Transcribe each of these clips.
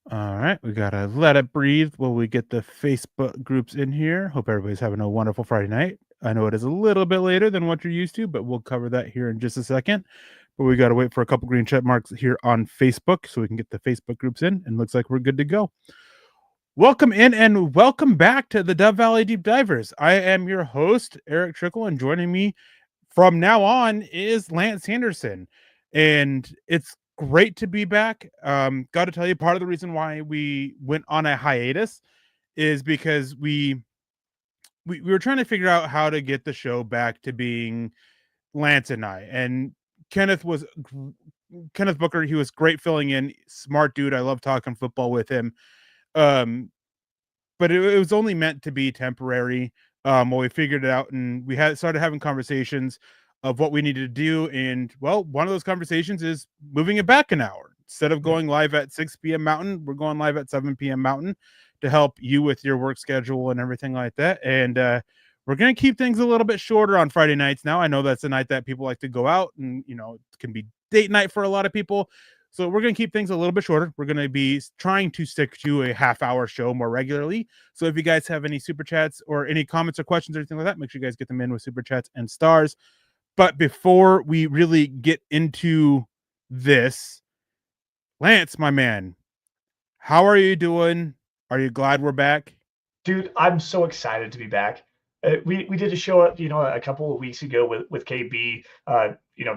All right, we gotta let it breathe while we get the Facebook groups in here. Hope everybody's having a wonderful Friday night. I know it is a little bit later than what you're used to, but we'll cover that here in just a second. But we got to wait for a couple green check marks here on Facebook so we can get the Facebook groups in, and looks like we're good to go. Welcome in and welcome back to the Dove Valley Deep Divers. I am your host, Erick Trickel, and joining me from now on is Lance Sanderson. And it's great to be back. Got to tell you, part of the reason why we went on a hiatus is because we were trying to figure out how to get the show back to being Lance and I. And Kenneth was Kenneth Booker. He was great filling in, smart dude. I love talking football with him. Um, but it was only meant to be temporary. Well, we figured it out, and we had started having conversations of what we needed to do. And well, one of those conversations is moving it back an hour. Instead of going live at 6 p.m. Mountain, we're going live at 7 p.m. Mountain to help you with your work schedule and everything like that. And we're going to keep things a little bit shorter on Friday nights. Now, I know that's a night that people like to go out, and it can be date night for a lot of people. So we're going to keep things a little bit shorter. We're going to be trying to stick to a half-hour show more regularly. So if you guys have any super chats or any comments or questions or anything like that, make sure you guys get them in with super chats and stars. But before we really get into this, Lance, my man, how are you doing? Are you glad we're back? Dude, I'm so excited to be back. We did a show, a couple of weeks ago with KB,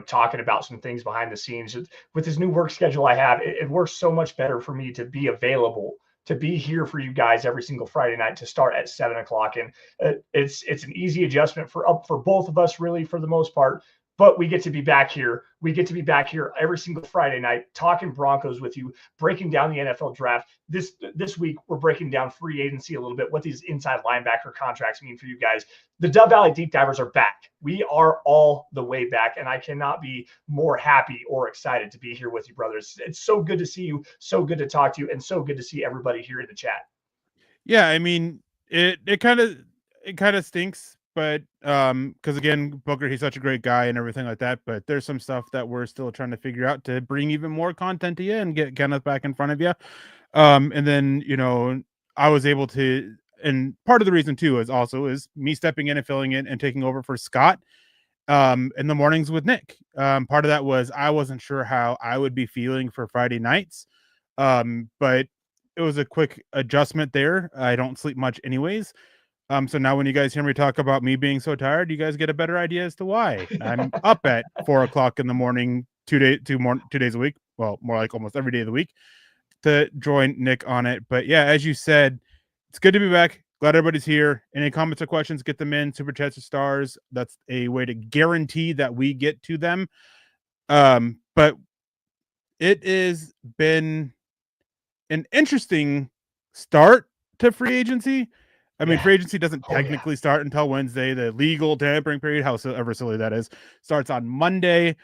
talking about some things behind the scenes. With this new work schedule I have, it works so much better for me to be available, to be here for you guys every single Friday night to start at 7 o'clock, and it's an easy adjustment for both of us, really, for the most part. But we get to be back here. We get to be back here every single Friday night talking Broncos with you, breaking down the NFL draft. This week we're breaking down free agency a little bit, what these inside linebacker contracts mean for you guys. The Dove Valley Deep Divers are back. We are all the way back, and I cannot be more happy or excited to be here with you, brothers. It's so good to see you, so good to talk to you, and so good to see everybody here in the chat. Yeah, I mean, it kind of stinks, but because again, Booker, he's such a great guy and everything like that. But there's some stuff that we're still trying to figure out to bring even more content to you and get Kenneth back in front of you. And then I was able to, and part of the reason too is me stepping in and filling in and taking over for Scott in the mornings with Nick. Part of that was I wasn't sure how I would be feeling for Friday nights. But it was a quick adjustment there. I don't sleep much anyways. So now when you guys hear me talk about me being so tired, you guys get a better idea as to why. I'm up at 4 o'clock in the morning, 2 days a week. Well, more like almost every day of the week to join Nick on it. But yeah, as you said, it's good to be back. Glad everybody's here. Any comments or questions, get them in. Super chats or stars. That's a way to guarantee that we get to them. But it has been an interesting start to free agency. I mean, free agency doesn't technically start until Wednesday. The legal tampering period, however silly that is, starts on Monday.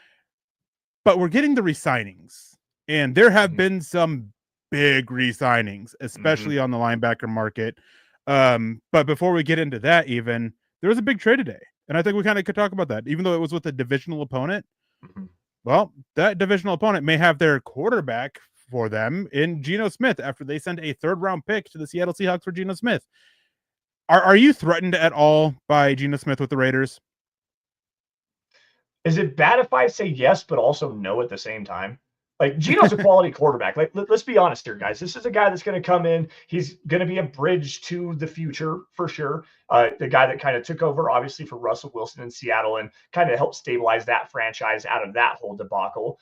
But we're getting the re-signings, and there have been some big re-signings, especially on the linebacker market. But before we get into that, even there was a big trade today, and I think we kind of could talk about that, even though it was with a divisional opponent. Well, that divisional opponent may have their quarterback for them in Geno Smith after they send a third-round pick to the Seattle Seahawks for Geno Smith. Are you threatened at all by Geno Smith with the Raiders? Is it bad if I say yes, but also no at the same time? Like, Geno's a quality quarterback. Like, let's be honest here, guys. This is a guy that's going to come in. He's going to be a bridge to the future for sure. The guy that kind of took over, obviously, for Russell Wilson in Seattle and kind of helped stabilize that franchise out of that whole debacle.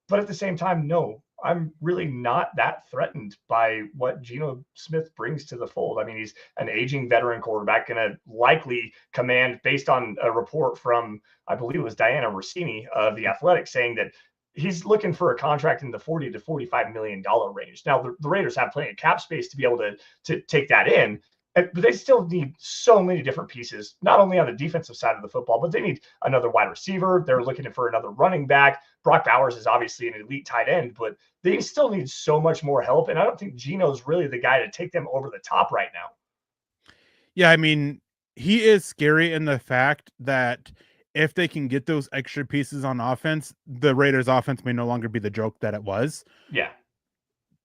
But at the same time, no, I'm really not that threatened by what Geno Smith brings to the fold. I mean, he's an aging veteran quarterback, going to likely command, based on a report from, I believe it was Diana Rossini of The Athletic, saying that he's looking for a contract in the $40 to $45 million range. Now, the Raiders have plenty of cap space to be able to take that in, but they still need so many different pieces, not only on the defensive side of the football, but they need another wide receiver. They're looking for another running back. Brock Bowers is obviously an elite tight end, but they still need so much more help. And I don't think Geno's really the guy to take them over the top right now. Yeah, I mean, he is scary in the fact that if they can get those extra pieces on offense, the Raiders offense may no longer be the joke that it was. Yeah.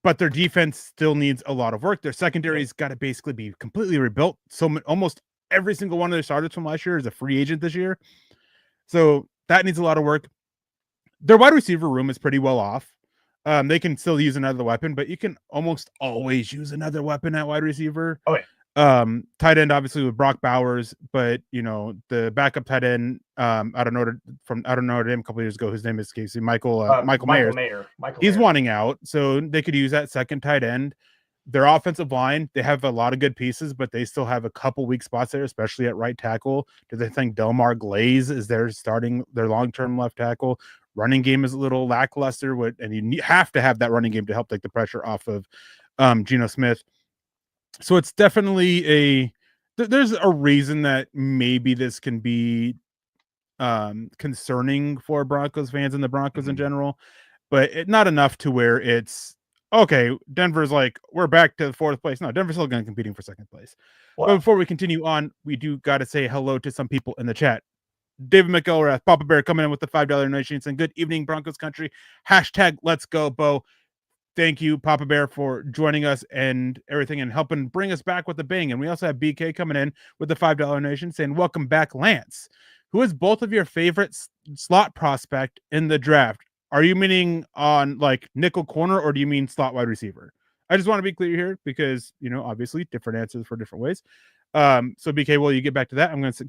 but their defense still needs a lot of work. Their secondary's got to basically be completely rebuilt. So almost every single one of their starters from last year is a free agent this year. So that needs a lot of work. Their wide receiver room is pretty well off. They can still use another weapon, but you can almost always use another weapon at wide receiver. Oh, yeah. Tight end, obviously, with Brock Bowers, but the backup tight end, I don't know him a couple years ago. His name is Casey Michael Mayer. He's wanting out, so they could use that second tight end. Their offensive line, they have a lot of good pieces, but they still have a couple weak spots there, especially at right tackle. Do they think Delmar Glaze is their long-term left tackle? Running game is a little lackluster, and you have to have that running game to help take the pressure off of Geno Smith. So it's definitely there's a reason that maybe this can be concerning for Broncos fans and the Broncos in general, but not enough to where it's okay. Denver's like, we're back to the fourth place. No, Denver's still going to be competing for second place. Wow. But before we continue on, we do got to say hello to some people in the chat. David McElrath, Papa Bear coming in with the $5 donation saying, good evening, Broncos country. # let's go, Bo. Thank you, Papa Bear, for joining us and everything and helping bring us back with the bang. And we also have BK coming in with the $5 donation saying, welcome back, Lance. Who is both of your favorite slot prospect in the draft? Are you meaning on like nickel corner, or do you mean slot wide receiver? I just want to be clear here because, obviously different answers for different ways. So BK, will you get back to that? I'm going to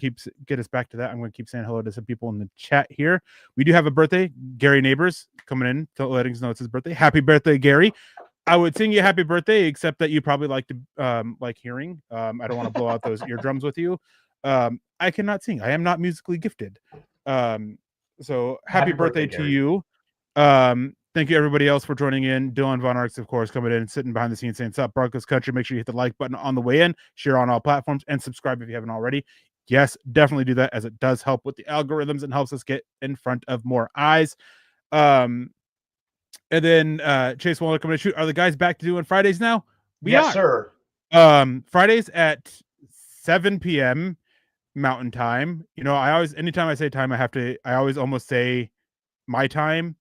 get us back to that. I'm going to keep saying hello to some people in the chat here. We do have a birthday. Gary Neighbors coming in to letting us know it's his birthday. Happy birthday, Gary. I would sing you happy birthday, except that you probably like to like hearing. I don't want to blow out those eardrums with you. I cannot sing. I am not musically gifted. So happy birthday to you. Thank you everybody else for joining in. Dylan Von Arks, of course, coming in and sitting behind the scenes saying, "Sup, Broncos country." Make sure you hit the like button on the way in, share on all platforms, and subscribe if you haven't already. Yes, definitely do that, as it does help with the algorithms and helps us get in front of more eyes. And then Chase Waller coming to shoot. Are the guys back to doing Fridays now? Yes, sir. Fridays at 7 p.m. Mountain Time. Anytime I say time, I always almost say my time.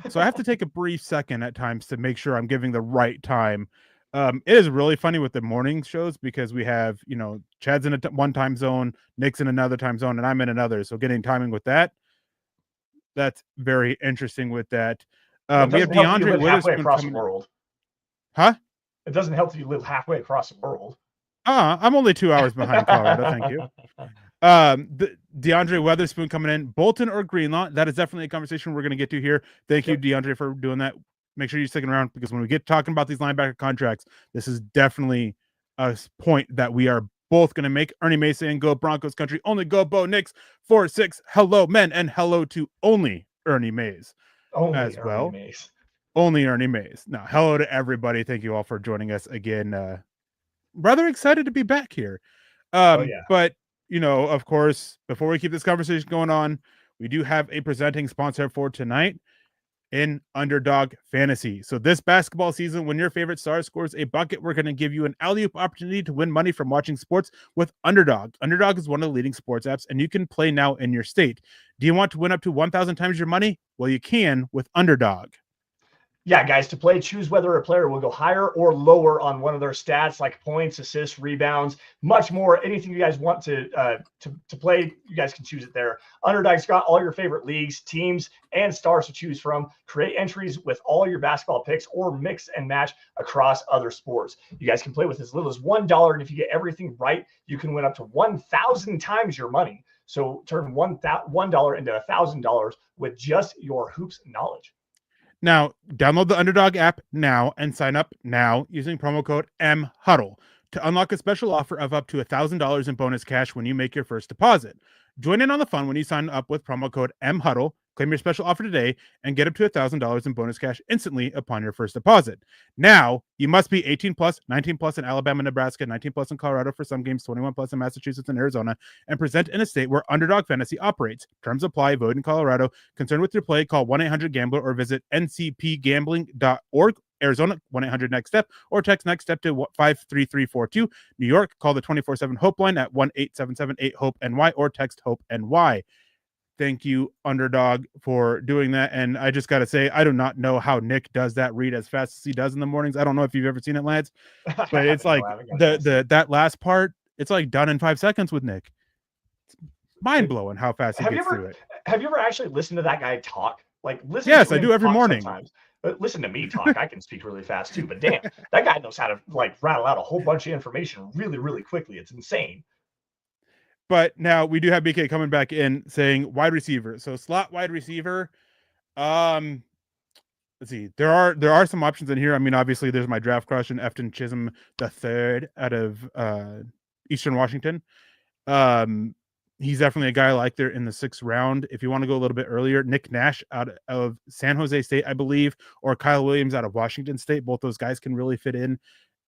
So I have to take a brief second at times to make sure I'm giving the right time. It is really funny with the morning shows because we have, Chad's in one time zone, Nick's in another time zone, and I'm in another. So getting timing with that's very interesting with that. We have DeAndre halfway across the world. Huh? It doesn't help that you live halfway across the world. I'm only 2 hours behind Colorado. Thank you. DeAndre Weatherspoon coming in. Bolton or Greenlaw? That is definitely a conversation we're going to get to here. Thank you, DeAndre, for doing that. Make sure you're sticking around because when we get talking about these linebacker contracts, this is definitely a point that we are both going to make. Ernie Mason and Go Broncos country. Only Go Bo Nix 4-6. Hello, men, and hello to only Ernie Mays as well. Only Ernie Mays. Now, hello to everybody. Thank you all for joining us again. Rather excited to be back here. But of course, before we keep this conversation going on, we do have a presenting sponsor for tonight in Underdog Fantasy. So this basketball season, when your favorite star scores a bucket, we're going to give you an alley-oop opportunity to win money from watching sports with Underdog. Underdog is one of the leading sports apps, and you can play now in your state. Do you want to win up to 1,000 times your money? Well, you can with Underdog. Yeah, guys, to play, choose whether a player will go higher or lower on one of their stats, like points, assists, rebounds, much more. Anything you guys want to play, you guys can choose it there. Underdog's got all your favorite leagues, teams, and stars to choose from. Create entries with all your basketball picks or mix and match across other sports. You guys can play with as little as $1, and if you get everything right, you can win up to 1,000 times your money. So turn $1 into $1,000 with just your hoops knowledge. Now, download the Underdog app now and sign up now using promo code MHuddle to unlock a special offer of up to $1,000 in bonus cash when you make your first deposit. Join in on the fun when you sign up with promo code MHuddle. Claim your special offer today and get up to $1,000 in bonus cash instantly upon your first deposit. Now, you must be 18 plus, 19 plus in Alabama, Nebraska, 19 plus in Colorado for some games, 21 plus in Massachusetts and Arizona, and present in a state where Underdog Fantasy operates. Terms apply. Void in Colorado. Concerned with your play, call 1-800-GAMBLER or visit ncpgambling.org. Arizona, 1-800-NEXT-STEP, or text NEXT STEP to 53342. New York, call the 24/7 Hope line at 1-877-8-HOPE-NY or text HOPE-NY. Thank you, underdog, for doing that. And I just got to say, I do not know how Nick does that read as fast as he does in the mornings. I don't know if you've ever seen it, Lance, I but it's haven't, no, like I haven't got a chance to. that last part. It's like done in 5 seconds with Nick. Mind It, blowing how fast he have you gets through ever it. have you ever actually listened to that guy talk? Like listen Yes, to I him do every talk morning. sometimes. But listen to me talk. I can speak really fast too. But damn, that guy knows how to like rattle out a whole bunch of information really, really quickly. It's insane. But now we do have BK coming back in saying wide receiver. So slot wide receiver. Um, let's see. There are some options in here. I mean, obviously, there's my draft crush in Efton Chisholm the third out of Eastern Washington. Um, he's definitely a guy I like there in the 6th round. If you want to go a little bit earlier, Nick Nash out of San Jose State, I believe, or Kyle Williams out of Washington State. Both those guys can really fit in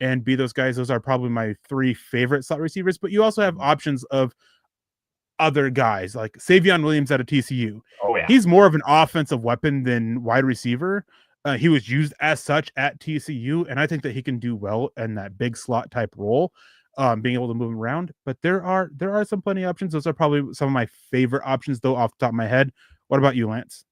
and be those guys. Those are probably my 3 favorite slot receivers. But you also have options of other guys like Savion Williams out of TCU. Oh yeah. He's more of an offensive weapon than wide receiver. He was used as such at TCU, and I think that he can do well in that big slot type role, being able to move him around. But there are some plenty of options. Those are probably some of my favorite options, though, off the top of my head. What about you, Lance?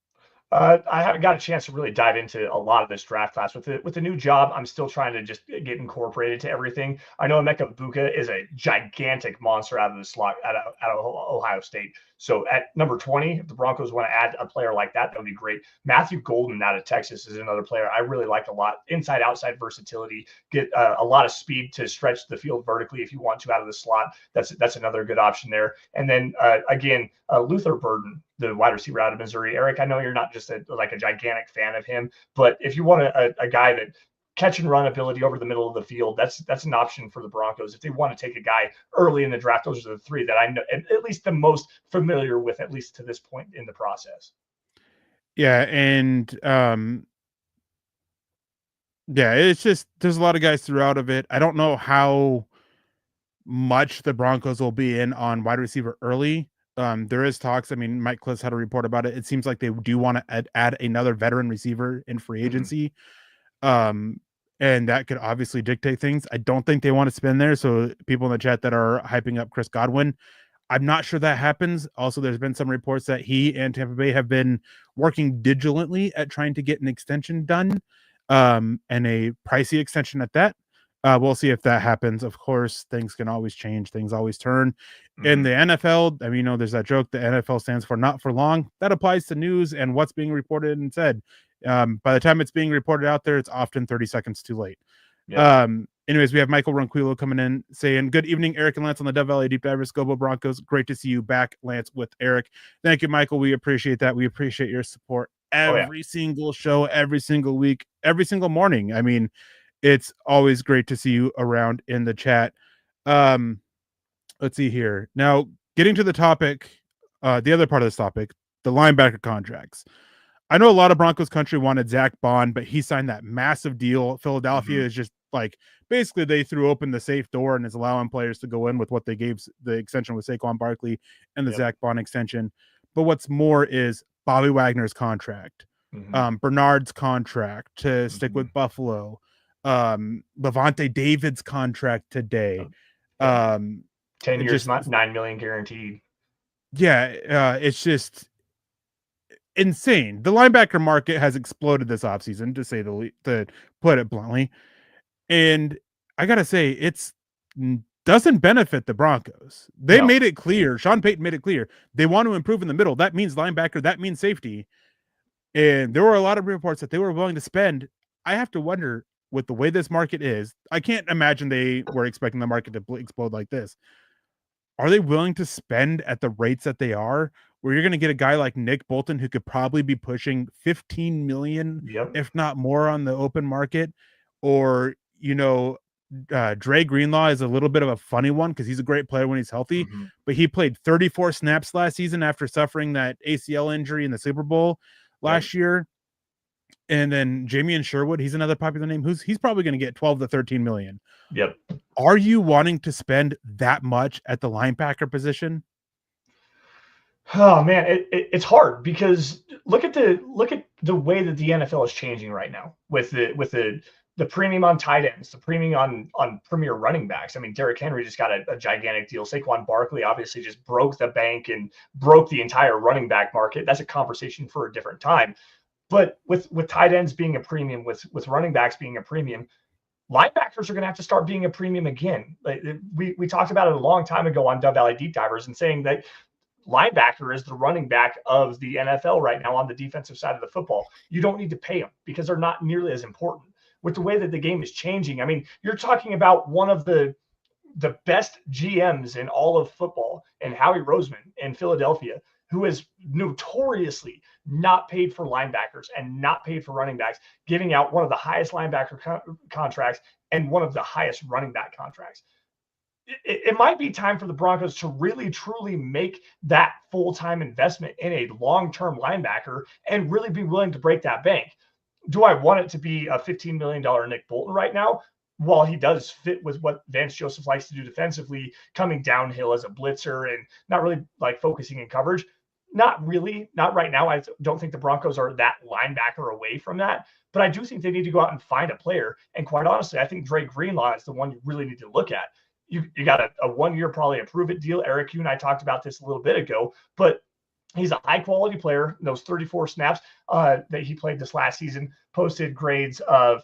I haven't got a chance to really dive into a lot of this draft class with the new job. I'm still trying to just get incorporated to everything. I know Emeka Buka is a gigantic monster out of the slot out of Ohio State. So at number 20, if the Broncos want to add a player like that, that would be great. Matthew Golden out of Texas is another player I really like a lot. Inside outside versatility, get a lot of speed to stretch the field vertically if you want to out of the slot. That's another good option there. And then again, Luther Burden, the wide receiver out of Missouri. Eric, I know you're not just a gigantic fan of him, but if you want a guy that catch and run ability over the middle of the field, that's an option for the Broncos. If they want to take a guy early in the draft, those are the 3 that I know at least the most familiar with, at least to this point in the process. Yeah, and yeah, it's just there's a lot of guys throughout of it. I don't know how much the Broncos will be in on wide receiver early. There is talks. I mean, Mike Kliss had a report about it. It seems like they do want to add another veteran receiver in free agency. Um, and that could obviously dictate things. I don't think they want to spend there. So people in the chat that are hyping up Chris Godwin, I'm not sure that happens. Also, there's been some reports that he and Tampa Bay have been working diligently at trying to get an extension done, and a pricey extension at that. We'll see if that happens. Of course, things can always change. Things always turn. In the NFL, I mean, there's that joke, the NFL stands for not for long. That applies to news and what's being reported and said. By the time it's being reported out there, it's often 30 seconds too late. Yep. Anyways, we have Michael Ronquillo coming in saying, good evening, Eric and Lance on the Dove Valley Deep Divers, Go Broncos. Great to see you back, Lance, with Eric. Thank you, Michael. We appreciate that. We appreciate your support every single show, every single week, every single morning. I mean, it's always great to see you around in the chat. Let's see here. Now, getting to the topic, the other part of this topic, the linebacker contracts. I know a lot of Broncos country wanted Zach Bond, but he signed that massive deal. Philadelphia is just like, basically they threw open the safe door and is allowing players to go in with what they gave the extension with Saquon Barkley and the Zach Bond extension. But what's more is Bobby Wagner's contract, Bernard's contract to stick with Buffalo, Levante David's contract today. 10 years, $9 million guaranteed. Yeah, it's just insane. The linebacker market has exploded this offseason, to put it bluntly. And I gotta say, it's doesn't benefit the Broncos. They made it clear. Sean Payton made it clear they want to improve in the middle. That means linebacker. That means safety. And there were a lot of reports that they were willing to spend. I have to wonder, with the way this market is, I can't imagine they were expecting the market to explode like this. Are they willing to spend at the rates that they are, where you're going to get a guy like Nick Bolton who could probably be pushing 15 million, if not more, on the open market? Or, Dre Greenlaw is a little bit of a funny one because he's a great player when he's healthy, but he played 34 snaps last season after suffering that ACL injury in the Super Bowl last year. And then Jamie Sherwood, he's another popular name. He's probably going to get 12 to 13 million. Yep. Are you wanting to spend that much at the linebacker position? Oh man, it's hard because look at the way that the NFL is changing right now with the the premium on tight ends, the premium on premier running backs. I mean, Derrick Henry just got a gigantic deal. Saquon Barkley obviously just broke the bank and broke the entire running back market. That's a conversation for a different time. But with tight ends being a premium, with running backs being a premium, linebackers are going to have to start being a premium again. Like, we talked about it a long time ago on Dove Valley Deep Divers and saying that linebacker is the running back of the NFL right now on the defensive side of the football. You don't need to pay them because they're not nearly as important. With the way that the game is changing, I mean, you're talking about one of the best GMs in all of football, and Howie Roseman in Philadelphia, who is notoriously not paid for linebackers and not paid for running backs, giving out one of the highest linebacker contracts and one of the highest running back contracts. It might be time for the Broncos to really, truly make that full-time investment in a long-term linebacker and really be willing to break that bank. Do I want it to be a $15 million Nick Bolton right now? While he does fit with what Vance Joseph likes to do defensively, coming downhill as a blitzer and not really like focusing in coverage, not really, not right now. I don't think the Broncos are that linebacker away from that, but I do think they need to go out and find a player. And quite honestly, I think Dre Greenlaw is the one you really need to look at. You got a 1 year, probably a prove it deal. Eric, you and I talked about this a little bit ago, but he's a high quality player. Those 34 snaps that he played this last season posted grades of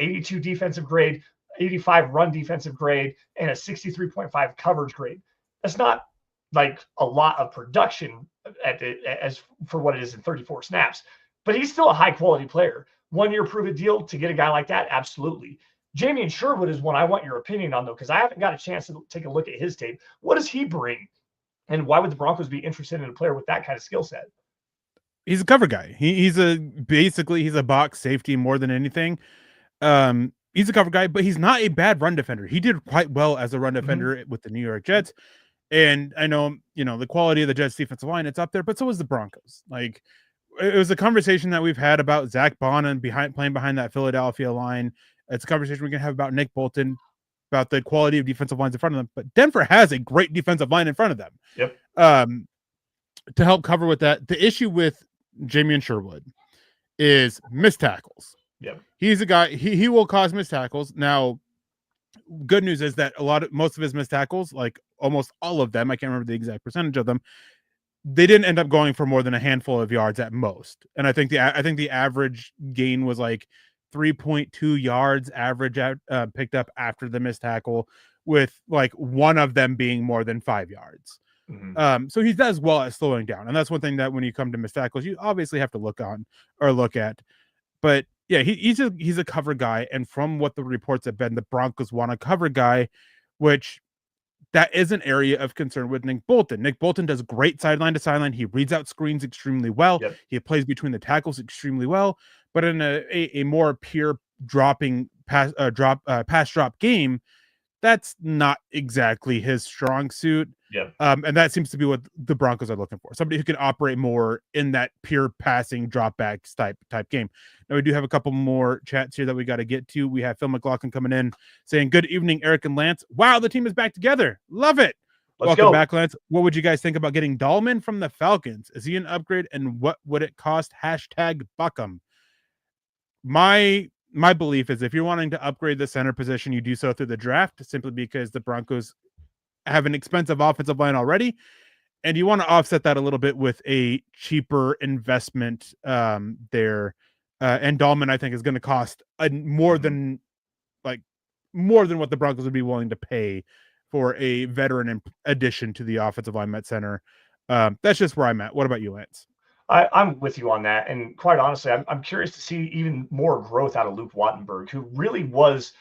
82 defensive grade, 85 run defensive grade, and a 63.5 coverage grade. That's not like a lot of production as for what it is in 34 snaps, but he's still a high quality player. 1 year prove it deal to get a guy like that, absolutely. Jamien Sherwood is one I want your opinion on, though, because I haven't got a chance to take a look at his tape. What does he bring? And why would the Broncos be interested in a player with that kind of skill set? He's a cover guy. He's a box safety more than anything. He's a cover guy, but he's not a bad run defender. He did quite well as a run defender with the New York Jets. And I know, the quality of the Jets defensive line, it's up there, but so is the Broncos. Like, it was a conversation that we've had about Zach Bonham playing behind that Philadelphia line. It's a conversation we can have about Nick Bolton, about the quality of defensive lines in front of them. But Denver has a great defensive line in front of them. Yep. To help cover with that, the issue with Jamien Sherwood is missed tackles. Yep. He's a guy, he will cause missed tackles. Now, good news is that most of his missed tackles, like almost all of them, I can't remember the exact percentage of them, they didn't end up going for more than a handful of yards at most. And I think the average gain was like 3.2 yards average picked up after the missed tackle, with like one of them being more than 5 yards. So he does well at slowing down. And that's one thing that when you come to missed tackles, you obviously have to look at. But yeah, he's a cover guy. And from what the reports have been, the Broncos want a cover guy, which that is an area of concern with Nick Bolton. Nick Bolton does great sideline to sideline. He reads out screens extremely well. Yep. He plays between the tackles extremely well. But in a more pure pass drop game, that's not exactly his strong suit. Yep. And that seems to be what the Broncos are looking for. Somebody who can operate more in that pure passing drop back type game. Now we do have a couple more chats here that we got to get to. We have Phil McLaughlin coming in saying, "Good evening, Eric and Lance. Wow, the team is back together. Love it. Welcome back, Lance. What would you guys think about getting Dahlman from the Falcons? Is he an upgrade, and what would it cost? #Buckham." My belief is if you're wanting to upgrade the center position, you do so through the draft, simply because the Broncos have an expensive offensive line already, and you want to offset that a little bit with a cheaper investment there. And Dahlman, I think, is going to cost more than what the Broncos would be willing to pay for a veteran addition to the offensive line at center. That's just where I'm at. What about you, Lance? I'm with you on that. And quite honestly, I'm curious to see even more growth out of Luke Wattenberg, who really was,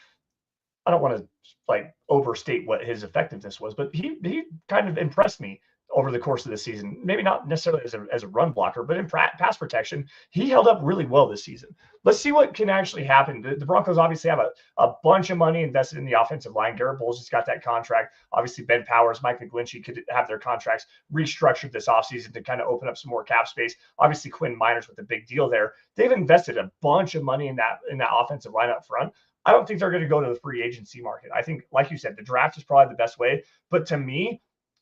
I don't want to like overstate what his effectiveness was, but he kind of impressed me over the course of the season. Maybe not necessarily as a run blocker, but in pass protection, he held up really well this season. Let's see what can actually happen. The Broncos obviously have a bunch of money invested in the offensive line. Garrett Bowles just got that contract. Obviously, Ben Powers, Mike McGlinchey could have their contracts restructured this offseason to kind of open up some more cap space. Obviously, Quinn Miners with the big deal there. They've invested a bunch of money in that offensive line up front. I don't think they're going to go to the free agency market. I think, like you said, the draft is probably the best way. But to me,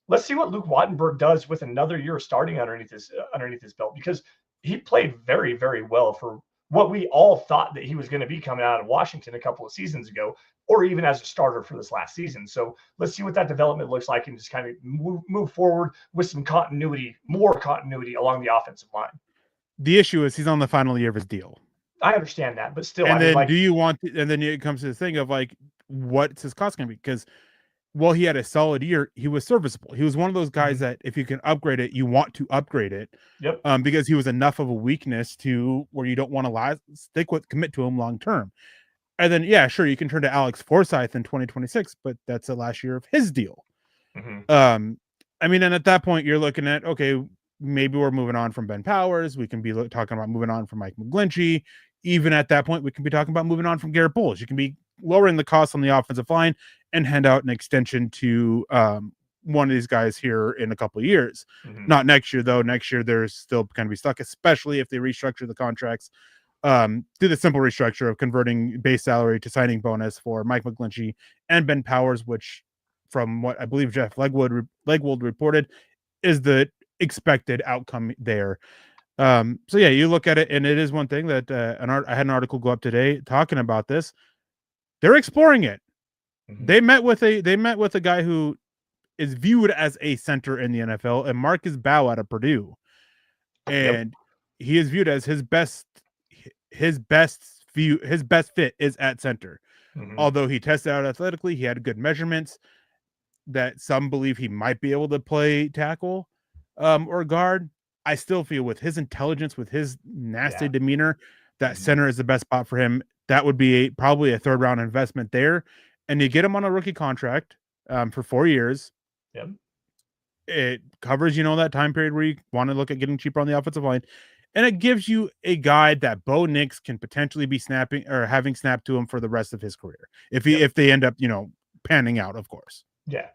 let's see what Luke Wattenberg does with another year starting underneath his belt, because he played very, very well for what we all thought that he was going to be coming out of Washington a couple of seasons ago, or even as a starter for this last season. So let's see what that development looks like and just kind of move forward with some continuity, more continuity along the offensive line. The issue is he's on the final year of his deal. I understand that, but still, And I mean, then like, do you want to, and then it comes to the thing of like, what's his cost going to be? Because while he had a solid year, he was serviceable. He was one of those guys that if you can upgrade it, you want to upgrade it. Yep. Because he was enough of a weakness to where you don't want to commit to him long term. And then, yeah, sure, you can turn to Alex Forsyth in 2026, but that's the last year of his deal. I mean, and at that point, you're looking at, okay, maybe we're moving on from Ben Powers. We can be talking about moving on from Mike McGlinchey. Even at that point, we can be talking about moving on from Garrett Bowles. You can be lowering the cost on the offensive line and hand out an extension to one of these guys here in a couple of years. Not next year, though. Next year, they're still going to be stuck, especially if they restructure the contracts. Do the simple restructure of converting base salary to signing bonus for Mike McGlinchey and Ben Powers, which, from what I believe Jeff Legwold reported, is the expected outcome there. So yeah, you look at it, and it is one thing that I had an article go up today talking about this. They're exploring it. They met with a guy who is viewed as a center in the NFL, and Marcus Bow out of Purdue, and he is viewed as his best fit is at center. Although he tested out athletically, he had good measurements that some believe he might be able to play tackle or guard. I still feel with his intelligence, with his nasty demeanor, that center is the best spot for him. That would be probably a third round investment there. And you get him on a rookie contract for 4 years. Yep. It covers, that time period where you want to look at getting cheaper on the offensive line. And it gives you a guy that Bo Nix can potentially be snapping or having snapped to him for the rest of his career. If they end up, panning out, of course. Yeah.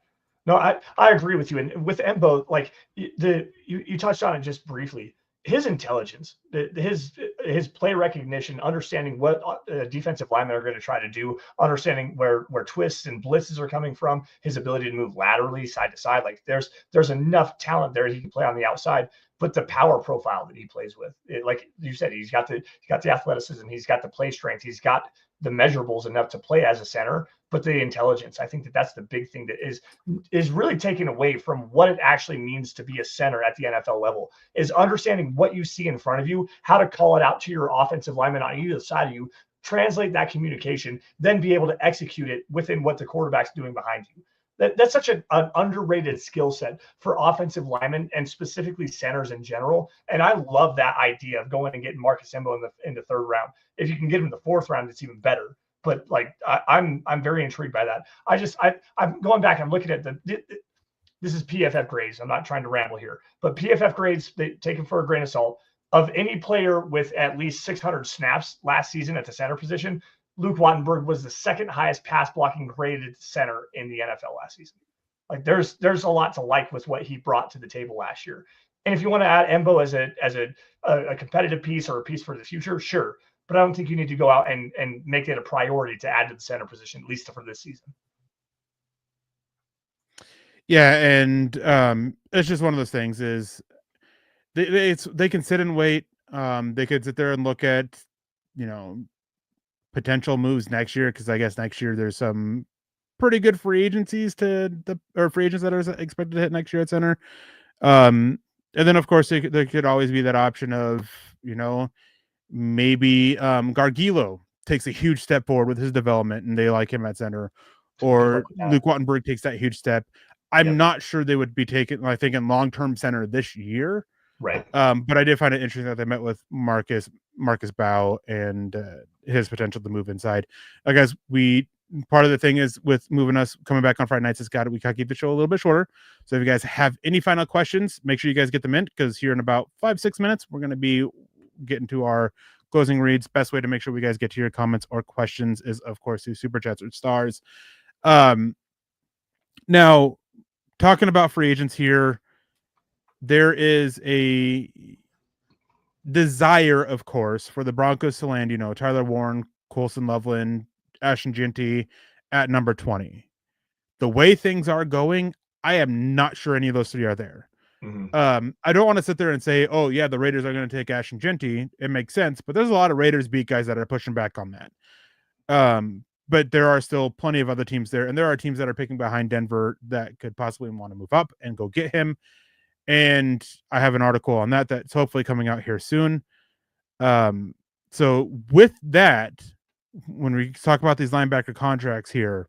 No, I agree with you. And with Embo, like you touched on it just briefly. His intelligence, his play recognition, understanding what defensive linemen are going to try to do, understanding where twists and blitzes are coming from, his ability to move laterally side to side. Like there's enough talent there. He can play on the outside, but the power profile that he plays with, like you said, he's got the athleticism, he's got the play strength, he's got the measurables enough to play as a center, but the intelligence. I think that's the big thing that is really taken away from what it actually means to be a center at the NFL level, is understanding what you see in front of you, how to call it out to your offensive lineman on either side of you, translate that communication, then be able to execute it within what the quarterback's doing behind you. That's such an underrated skill set for offensive linemen and specifically centers in general. And I love that idea of going and getting Marcus Embo in the third round. If you can get him in the fourth round, it's even better. But like I'm very intrigued by that. I'm going back. I'm looking at this is PFF grades. I'm not trying to ramble here, but PFF grades, they take them for a grain of salt. Of any player with at least 600 snaps last season at the center position, Luke Wattenberg was the second highest pass blocking graded center in the NFL last season. Like there's a lot to like with what he brought to the table last year. And if you want to add Embo as a competitive piece or a piece for the future, sure. But I don't think you need to go out and make it a priority to add to the center position, at least for this season. Yeah, and it's just one of those things is they can sit and wait. They could sit there and look at, potential moves next year, because I guess next year there's some pretty good free agencies free agents that are expected to hit next year at center. And then of course there could always be that option of, maybe Gargilo takes a huge step forward with his development and they like him at center, or Luke Wattenberg takes that huge step. I'm not sure they would be taking, I think, in long-term center this year. Right. But I did find it interesting that they met with Marcus Bow and his potential to move inside. I guess part of the thing is with moving us coming back on Friday nights, we got to keep the show a little bit shorter. So if you guys have any final questions, make sure you guys get them in, because here in about 5-6 minutes, we're going to be getting to our closing reads. Best way to make sure we guys get to your comments or questions is, of course, through super chats or stars. Now, talking about free agents here, there is a desire, of course, for the Broncos to land, Tyler Warren, Colson Loveland, Ashton Jeanty at number 20. The way things are going, I am not sure any of those three are there. I don't want to sit there and say, oh yeah, the Raiders are going to take Ashton Genty. It makes sense, but there's a lot of Raiders beat guys that are pushing back on that. But there are still plenty of other teams there, and there are teams that are picking behind Denver that could possibly want to move up and go get him. And I have an article on that that's hopefully coming out here soon. So with that, when we talk about these linebacker contracts here,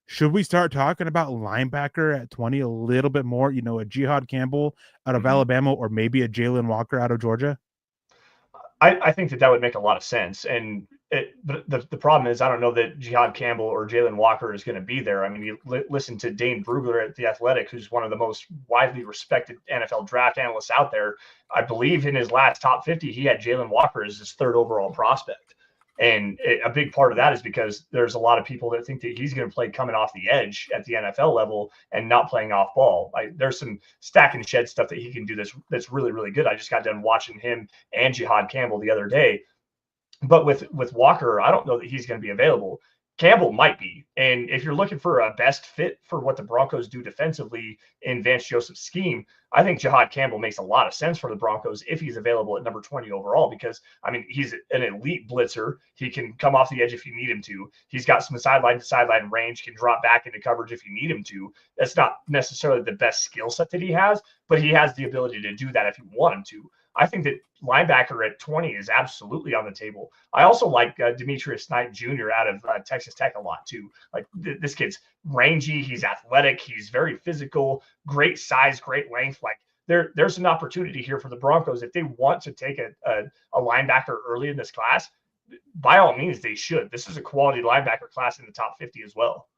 should we start talking about linebacker at 20 a little bit more? You know, a Jihad Campbell out of Alabama, or maybe a Jalen Walker out of Georgia? I think that would make a lot of sense. And the problem is, I don't know that Jihad Campbell or Jalen Walker is going to be there. I mean, you listen to Dane Brugler at The Athletic, who's one of the most widely respected NFL draft analysts out there. I believe in his last top 50, he had Jalen Walker as his third overall prospect. And a big part of that is because there's a lot of people that think that he's going to play coming off the edge at the NFL level and not playing off ball. There's some stack and shed stuff that he can do that's really, really good. I just got done watching him and Jihad Campbell the other day. But with Walker, I don't know that he's going to be available. Campbell might be. And if you're looking for a best fit for what the Broncos do defensively in Vance Joseph's scheme, I think Jihad Campbell makes a lot of sense for the Broncos if he's available at number 20 overall, because, I mean, he's an elite blitzer. He can come off the edge if you need him to. He's got some sideline to sideline range, can drop back into coverage if you need him to. That's not necessarily the best skill set that he has, but he has the ability to do that if you want him to. I think that linebacker at 20 is absolutely on the table. I also like Demetrius Knight Jr. out of Texas Tech a lot too. Like this kid's rangy, he's athletic, he's very physical, great size, great length. Like there's an opportunity here for the Broncos if they want to take a linebacker early in this class. By all means, they should. This is a quality linebacker class in the top 50 as well.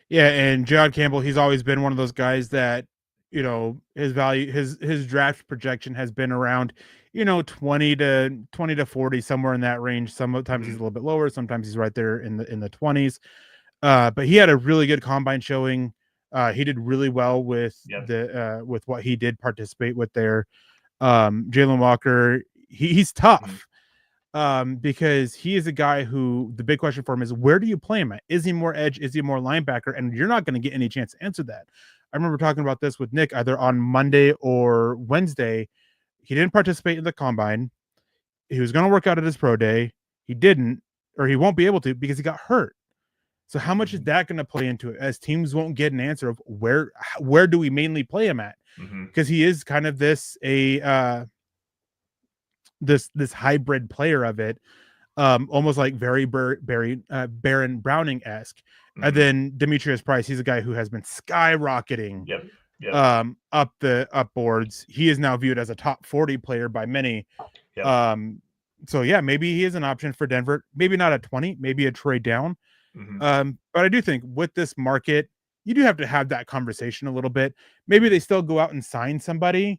Yeah, and Jihad Campbell, he's always been one of those guys that, you know, his value, his draft projection has been around, you know, 20 to 40, somewhere in that range. Sometimes he's a little bit lower, sometimes he's right there in the 20s. But he had a really good combine showing. He did really well with with what he did participate with there. Jalen Walker, he's tough. Because he is a guy who the big question for him is, where do you play him at? Is he more edge? Is he more linebacker? And you're not going to get any chance to answer that. I remember talking about this with Nick either on Monday or Wednesday. He didn't participate in the combine. He was going to work out at his pro day. He didn't, or he won't be able to because he got hurt. So how much is that going to play into it, as teams won't get an answer of where do we mainly play him at? Because he is kind of this hybrid player of it, almost like very Baron Browning-esque. And then Demetrius Price, he's a guy who has been skyrocketing up the boards. He is now viewed as a top 40 player by many. So yeah, maybe he is an option for Denver. Maybe not at 20, maybe a trade down. But I do think with this market, you do have to have that conversation a little bit. Maybe they still go out and sign somebody,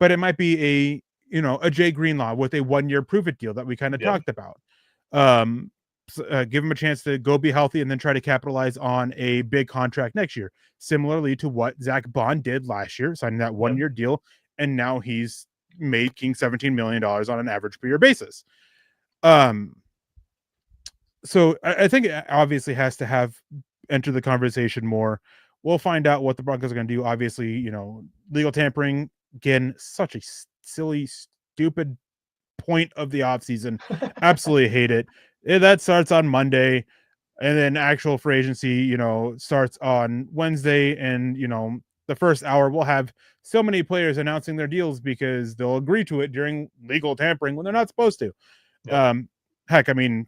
but it might be a Jay Greenlaw with a 1-year prove-it deal that we kind of talked about. Give him a chance to go be healthy and then try to capitalize on a big contract next year. Similarly to what Zach Bond did last year, signing that 1-year deal, and now he's making $17 million on an average per year basis. So I think it obviously has to enter the conversation more. We'll find out what the Broncos are going to do. Obviously, legal tampering, again, such a silly, stupid point of the offseason. Absolutely hate it. That starts on Monday, and then actual free agency, starts on Wednesday. And, the first hour we'll have so many players announcing their deals because they'll agree to it during legal tampering when they're not supposed to. Heck, I mean,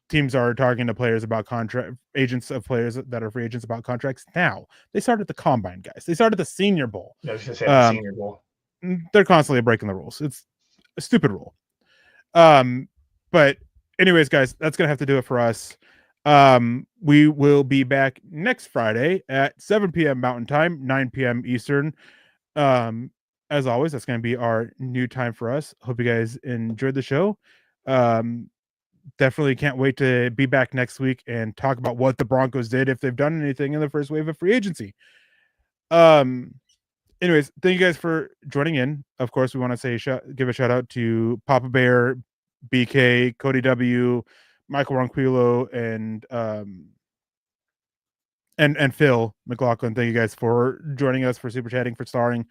teams are talking to players about agents of players that are free agents about contracts now. They started the combine, guys. They started the Senior Bowl. I was going to say the Senior Bowl. They're constantly breaking the rules. It's a stupid rule. But anyways, guys, that's gonna have to do it for us. We will be back next Friday at 7 p.m. Mountain Time, 9 p.m. Eastern. As always, that's gonna be our new time for us. Hope you guys enjoyed the show. Definitely can't wait to be back next week and talk about what the Broncos did, if they've done anything in the first wave of free agency. Anyways, thank you guys for joining in. Of course, we want to say give a shout out to Papa Bear, BK, Cody W, Michael Ronquillo, and Phil McLaughlin. Thank you guys for joining us, for super chatting, for starring.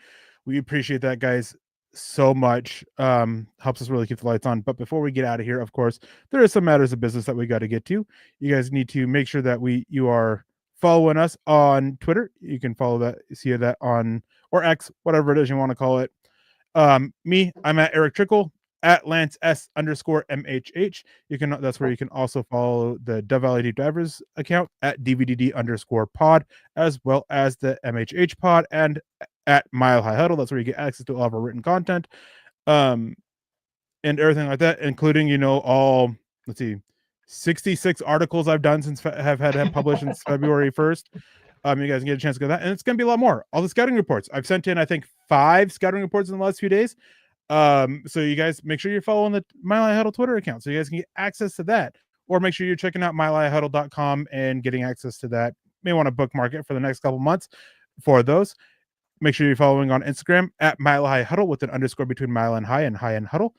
We appreciate that, guys, so much. Helps us really keep the lights on. But before we get out of here, of course, there are some matters of business that we got to get to. You guys need to make sure that you are following us on Twitter. You can follow that, see that on, or X, whatever it is you want to call it. Me, I'm at Erick Trickel, at Lance S_MHH. That's where you can also follow the Dove Valley Deep Divers account at DVDD_pod, as well as the MHH pod, and at Mile High Huddle. That's where you get access to all of our written content, and everything like that, including all, let's see, 66 articles I've done since have published since February 1st. You guys can get a chance to go to that, and it's going to be a lot more. All the scouting reports I've sent in, I think 5 scouting reports in the last few days. So you guys make sure you're following the Mile High Huddle Twitter account so you guys can get access to that, or make sure you're checking out milehighhuddle.com and getting access to that. You may want to bookmark it for the next couple months for those. Make sure you're following on Instagram at Mile High Huddle with an underscore between Mile and High and Huddle.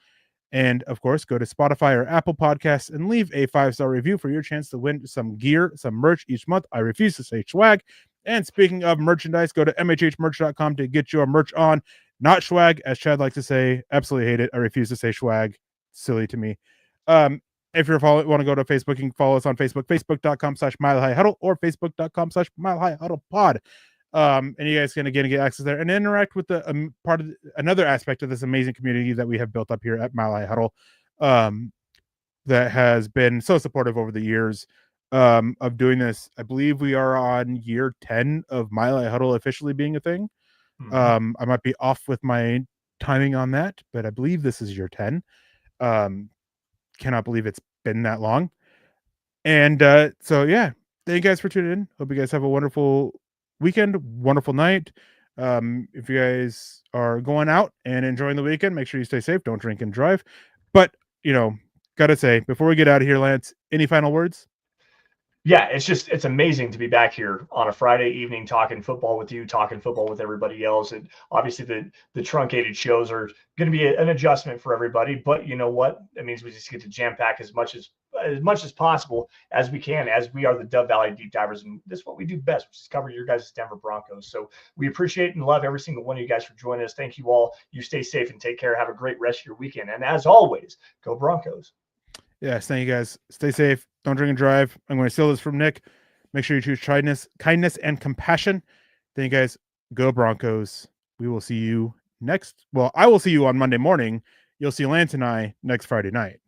And of course, go to Spotify or Apple Podcasts and leave a 5-star review for your chance to win some gear, some merch each month. I refuse to say swag. And speaking of merchandise, go to mhhmerch.com to get your merch on. Not swag, as Chad likes to say. Absolutely hate it. I refuse to say swag. Silly to me. If you want to go to Facebook, you can follow us on Facebook, facebook.com/Mile High Huddle or facebook.com/Mile High Huddle Pod. And you guys can again get access there and interact with the part of another aspect of this amazing community that we have built up here at Mile High Huddle, that has been so supportive over the years of doing this. I believe we are on year 10 of Mile High Huddle officially being a thing. I might be off with my timing on that, but I believe this is year 10. Cannot believe it's been that long. And so yeah, thank you guys for tuning in. Hope you guys have a wonderful weekend, wonderful night. If you guys are going out and enjoying the weekend, make sure you stay safe. Don't drink and drive. But gotta say, before we get out of here, Lance, any final words? Yeah, it's amazing to be back here on a Friday evening talking football with you, talking football with everybody else. And obviously the truncated shows are going to be an adjustment for everybody, but you know what? That means we just get to jam pack as much as possible as we can, as we are the Dove Valley Deep Divers, and this is what we do best, which is cover your guys' Denver Broncos. So we appreciate and love every single one of you guys for joining us. Thank you all. You stay safe and take care. Have a great rest of your weekend. And as always, go Broncos. Yes, thank you guys. Stay safe. Don't drink and drive. I'm going to steal this from Nick. Make sure you choose kindness, and compassion. Thank you guys. Go Broncos. We will see you I will see you on Monday morning. You'll see Lance and I next Friday night.